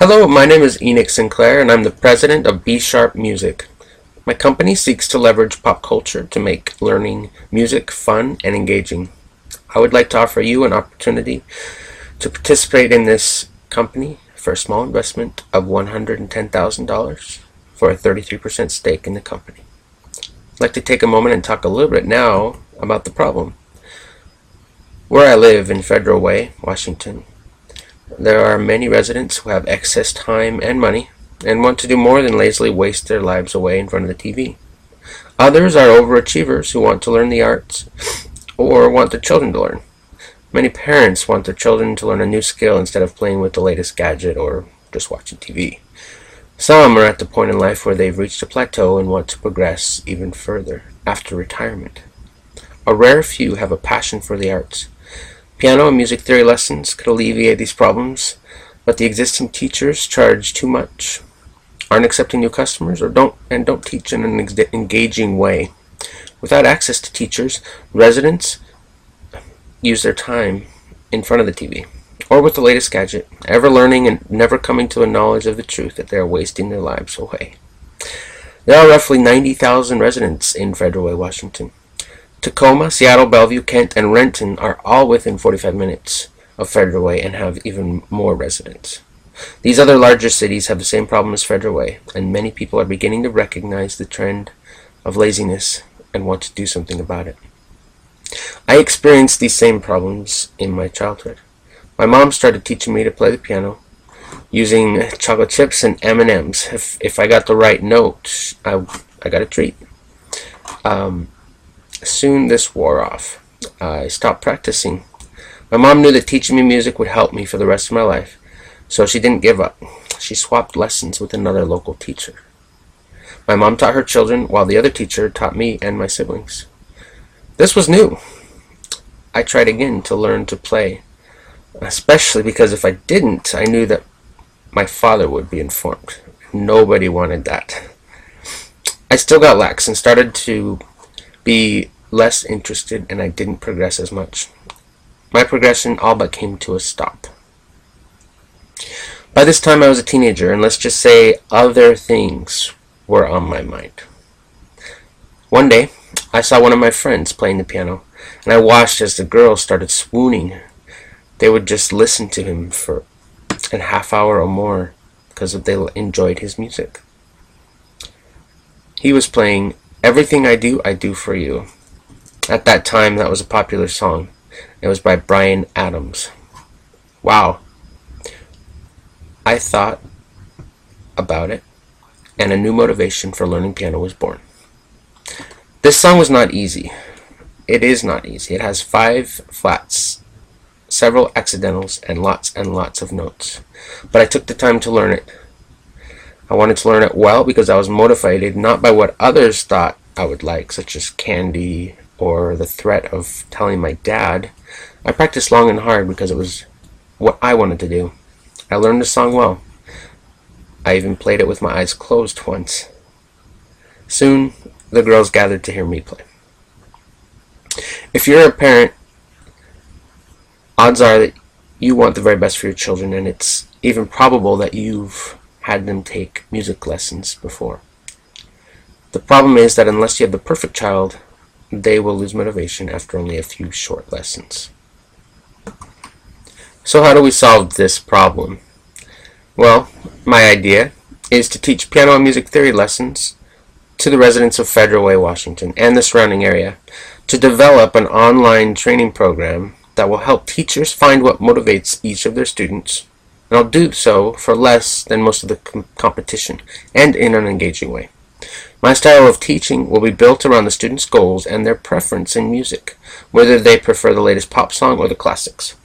Hello, my name is Enoch Sinclair, and I'm the president of B Sharp Music. My company seeks to leverage pop culture to make learning music fun and engaging. I would like to offer you an opportunity to participate in this company for a small investment of $110,000 for a 33% stake in the company. I'd like to take a moment and talk a little bit now about the problem. Where I live in Federal Way, Washington, there are many residents who have excess time and money and want to do more than lazily waste their lives away in front of the TV. Others are overachievers who want to learn the arts or want their children to learn. Many parents want their children to learn a new skill instead of playing with the latest gadget or just watching TV. Some are at the point in life where they've reached a plateau and want to progress even further after retirement. A rare few have a passion for the arts. Piano and music theory lessons could alleviate these problems, but the existing teachers charge too much, aren't accepting new customers, or don't teach in an engaging way. Without access to teachers, residents use their time in front of the TV or with the latest gadget, ever learning and never coming to a knowledge of the truth that they are wasting their lives away. There are roughly 90,000 residents in Federal Way, Washington. Tacoma, Seattle, Bellevue, Kent, and Renton are all within 45 minutes of Federal Way and have even more residents. These other larger cities have the same problem as Federal Way, and many people are beginning to recognize the trend of laziness and want to do something about it. I experienced these same problems in my childhood. My mom started teaching me to play the piano using chocolate chips and M&Ms. If I got the right note, I got a treat. Soon this wore off. I stopped practicing. My mom knew that teaching me music would help me for the rest of my life, so she didn't give up. She swapped lessons with another local teacher. My mom taught her children while the other teacher taught me and my siblings. This was new. I tried again to learn to play, especially because if I didn't, I knew that my father would be informed. Nobody wanted that. I still got lax and started to be less interested, and I didn't progress as much. My progression all but came to a stop. By this time I was a teenager, and let's just say other things were on my mind. One day, I saw one of my friends playing the piano, and I watched as the girls started swooning. They would just listen to him for a half hour or more because they enjoyed his music. He was playing "Everything I Do for You." At that time, that was a popular song. It was by Bryan Adams. Wow. I thought about it, and a new motivation for learning piano was born. This song was not easy. It is not easy. It has 5 flats, several accidentals, and lots of notes. But I took the time to learn it. I wanted to learn it well because I was motivated not by what others thought I would like, such as candy or the threat of telling my dad. I practiced long and hard because it was what I wanted to do. I learned the song well. I even played it with my eyes closed once. Soon, the girls gathered to hear me play. If you're a parent, odds are that you want the very best for your children, and it's even probable that you've had them take music lessons before. The problem is that unless you have the perfect child, they will lose motivation after only a few short lessons. So how do we solve this problem? Well, my idea is to teach piano and music theory lessons to the residents of Federal Way, Washington, and the surrounding area, to develop an online training program that will help teachers find what motivates each of their students, and I'll do so for less than most of the competition and in an engaging way. My style of teaching will be built around the students' goals and their preference in music, whether they prefer the latest pop song or the classics.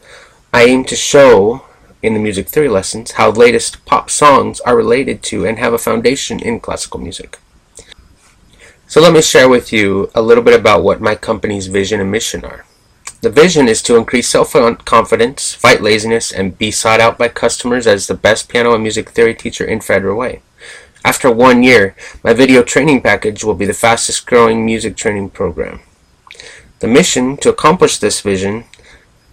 I aim to show in the music theory lessons how latest pop songs are related to and have a foundation in classical music. So let me share with you a little bit about what my company's vision and mission are. The vision is to increase self-confidence, fight laziness, and be sought out by customers as the best piano and music theory teacher in Federal Way. After 1 year, my video training package will be the fastest growing music training program. The mission to accomplish this vision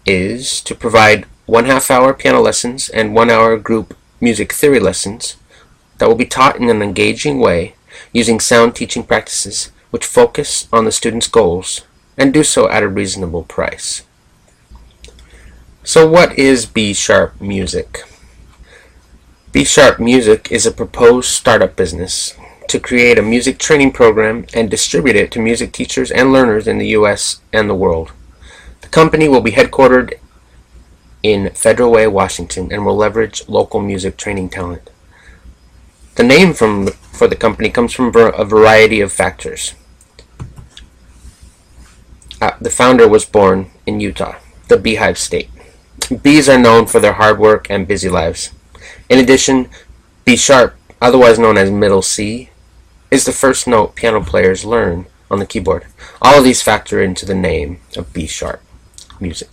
is to provide 1/2 hour piano lessons and 1 hour group music theory lessons that will be taught in an engaging way using sound teaching practices which focus on the student's goals and do so at a reasonable price. So what is B-Sharp Music? B-Sharp Music is a proposed startup business to create a music training program and distribute it to music teachers and learners in the U.S. and the world. The company will be headquartered in Federal Way, Washington, and will leverage local music training talent. The name for the company comes from a variety of factors. The founder was born in Utah, the Beehive State. Bees are known for their hard work and busy lives. In addition, B-sharp, otherwise known as middle C, is the first note piano players learn on the keyboard. All of these factor into the name of B-Sharp Music.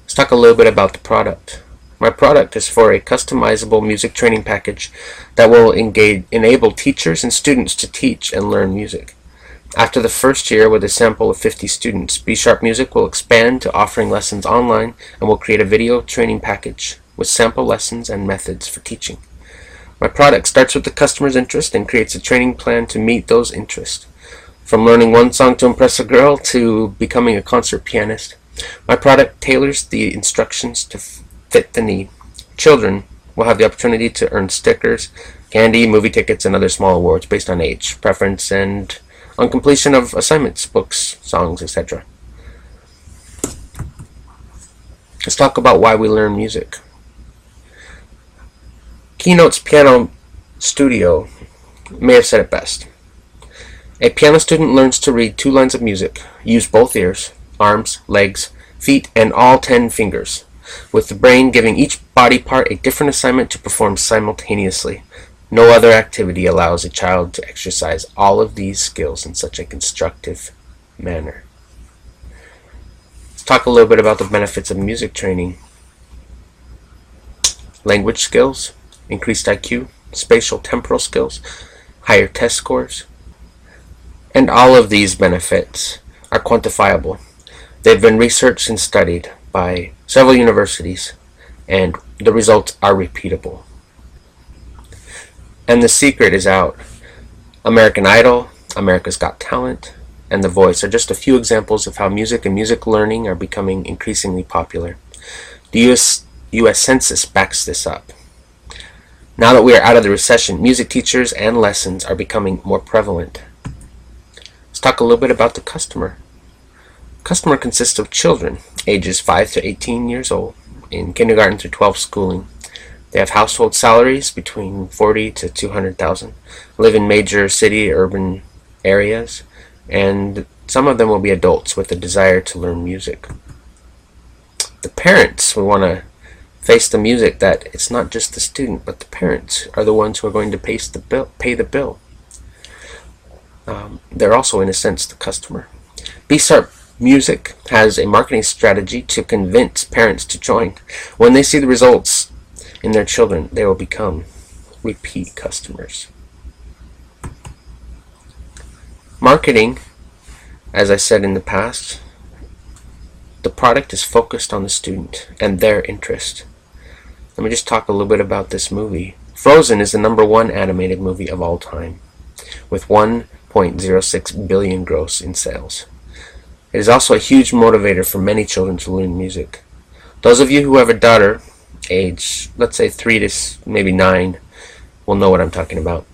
Let's talk a little bit about the product. My product is for a customizable music training package that will enable teachers and students to teach and learn music. After the first year with a sample of 50 students, B-Sharp Music will expand to offering lessons online and will create a video training package with sample lessons and methods for teaching. My product starts with the customer's interest and creates a training plan to meet those interests. From learning one song to impress a girl to becoming a concert pianist, my product tailors the instructions to fit the need. Children will have the opportunity to earn stickers, candy, movie tickets, and other small awards based on age, preference, and on completion of assignments, books, songs, etc. Let's talk about why we learn music. Keynote's Piano Studio may have said it best. A piano student learns to read 2 lines of music, use both ears, arms, legs, feet, and all 10 fingers, with the brain giving each body part a different assignment to perform simultaneously. No other activity allows a child to exercise all of these skills in such a constructive manner. Let's talk a little bit about the benefits of music training. Language skills, increased IQ, spatial temporal skills, higher test scores, and all of these benefits are quantifiable. They've been researched and studied by several universities, and the results are repeatable. And the secret is out. American Idol, America's Got Talent, and The Voice are just a few examples of how music and music learning are becoming increasingly popular. The U.S. Census backs this up. Now that we are out of the recession, music teachers and lessons are becoming more prevalent. Let's talk a little bit about the customer. Customer consists of children, ages 5 to 18 years old, in kindergarten through 12 schooling. They have household salaries between $40,000 to $200,000, live in major city urban areas, and some of them will be adults with a desire to learn music. The parents, we want to face the music that it's not just the student, but the parents are the ones who are going to pay the bill. They're also, in a sense, the customer. B-Sharp Music has a marketing strategy to convince parents to join. When they see the results in their children, they will become repeat customers. Marketing, as I said in the past, the product is focused on the student and their interest. Let me just talk a little bit about this movie. Frozen is the #1 animated movie of all time, with 1.06 billion gross in sales. It is also a huge motivator for many children to learn music. Those of you who have a daughter, age, let's say 3 to maybe 9, will know what I'm talking about.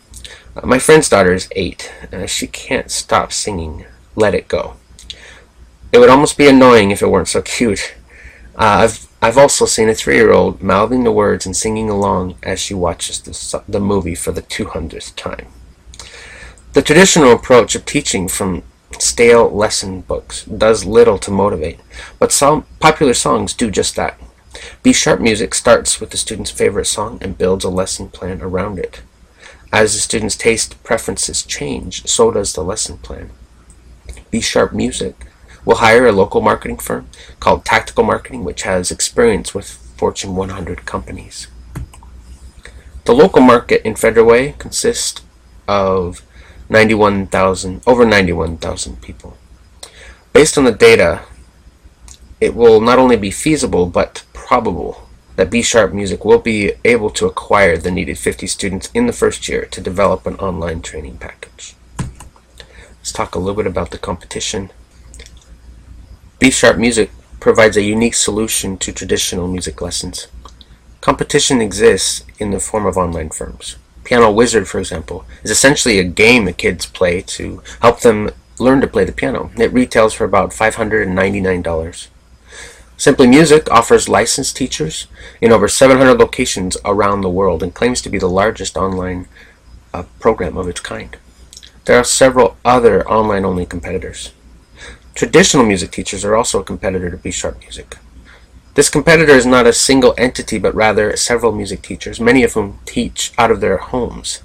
My friend's daughter is 8. She can't stop singing Let It Go. It would almost be annoying if it weren't so cute. I've also seen a 3-year-old mouthing the words and singing along as she watches the movie for the 200th time. The traditional approach of teaching from stale lesson books does little to motivate, but some popular songs do just that. B-Sharp Music starts with the student's favorite song and builds a lesson plan around it. As the student's taste preferences change, so does the lesson plan. B-Sharp Music will hire a local marketing firm called Tactical Marketing, which has experience with Fortune 100 companies. The local market in Federal Way consists of over 91,000 people. Based on the data, it will not only be feasible but probable that B Sharp Music will be able to acquire the needed 50 students in the first year to develop an online training package. Let's talk a little bit about the competition. B Sharp Music provides a unique solution to traditional music lessons. Competition exists in the form of online firms. Piano Wizard, for example, is essentially a game that kids play to help them learn to play the piano. It retails for about $599. Simply Music offers licensed teachers in over 700 locations around the world and claims to be the largest online program of its kind. There are several other online-only competitors. Traditional music teachers are also a competitor to B Sharp Music. This competitor is not a single entity, but rather several music teachers, many of whom teach out of their homes.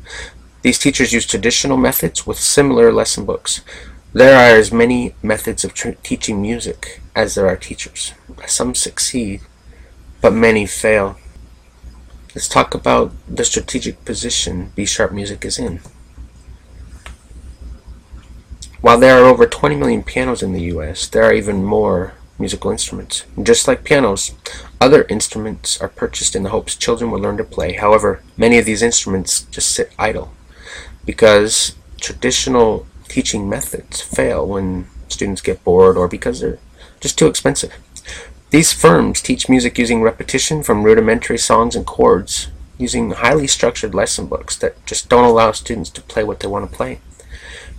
These teachers use traditional methods with similar lesson books. There are as many methods of teaching music as there are teachers. Some succeed, but many fail. Let's talk about the strategic position B Sharp Music is in. While there are over 20 million pianos in the US, there are even more musical instruments. Just like pianos, other instruments are purchased in the hopes children will learn to play. However, many of these instruments just sit idle because traditional teaching methods fail when students get bored or because they're just too expensive. These firms teach music using repetition from rudimentary songs and chords, using highly structured lesson books that just don't allow students to play what they want to play.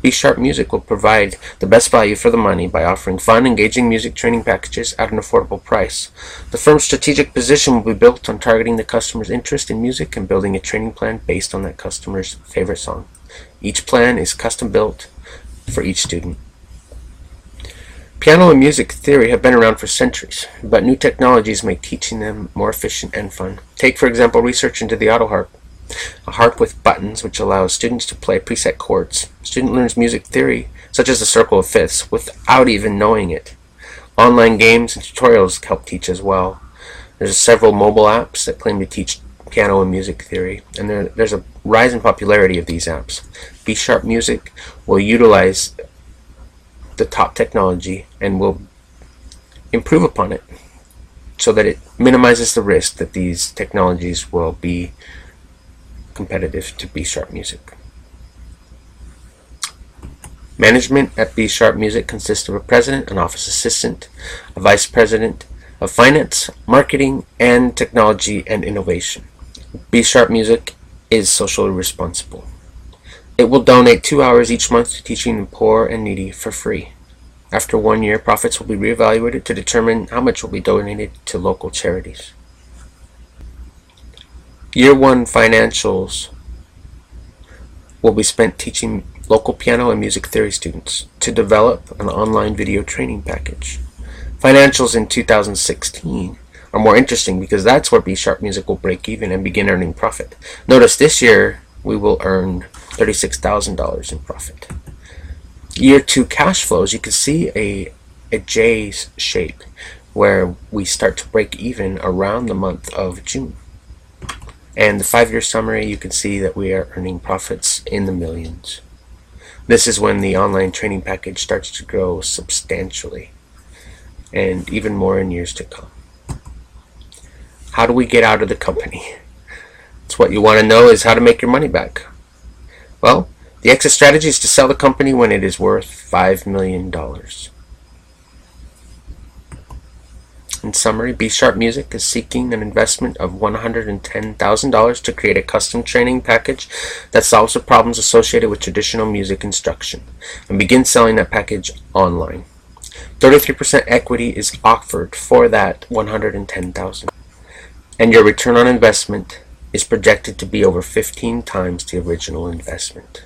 B Sharp Music will provide the best value for the money by offering fun, engaging music training packages at an affordable price. The firm's strategic position will be built on targeting the customer's interest in music and building a training plan based on that customer's favorite song. Each plan is custom built for each student. Piano and music theory have been around for centuries, but new technologies make teaching them more efficient and fun. Take, for example, research into the auto harp, a harp with buttons which allows students to play preset chords. A student learns music theory, such as the circle of fifths, without even knowing it. Online games and tutorials help teach as well. There's several mobile apps that claim to teach piano and music theory, and there's a rise in popularity of these apps. B Sharp Music will utilize the top technology and will improve upon it so that it minimizes the risk that these technologies will be competitive to B Sharp Music. Management at B Sharp Music consists of a president, an office assistant, a vice president of finance, marketing, and technology and innovation. B Sharp Music is socially responsible. It will donate 2 hours each month to teaching the poor and needy for free. After 1 year, profits will be reevaluated to determine how much will be donated to local charities. Year 1 financials will be spent teaching local piano and music theory students to develop an online video training package. Financials in 2016 are more interesting because that's where B Sharp Music will break even and begin earning profit. Notice this year we will earn $36,000 in profit. Year 2 cash flows, you can see a J shape where we start to break even around the month of June. And the 5-year summary, you can see that we are earning profits in the millions. This is when the online training package starts to grow substantially, and even more in years to come. How do we get out of the company? It's what you want to know is how to make your money back. Well, the exit strategy is to sell the company when it is worth $5 million. In summary, B Sharp Music is seeking an investment of $110,000 to create a custom training package that solves the problems associated with traditional music instruction and begin selling that package online. 33% equity is offered for that $110,000, and your return on investment is projected to be over 15 times the original investment.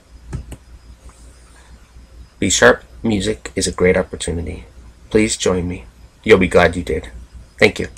B Sharp Music is a great opportunity. Please join me. You'll be glad you did. Thank you.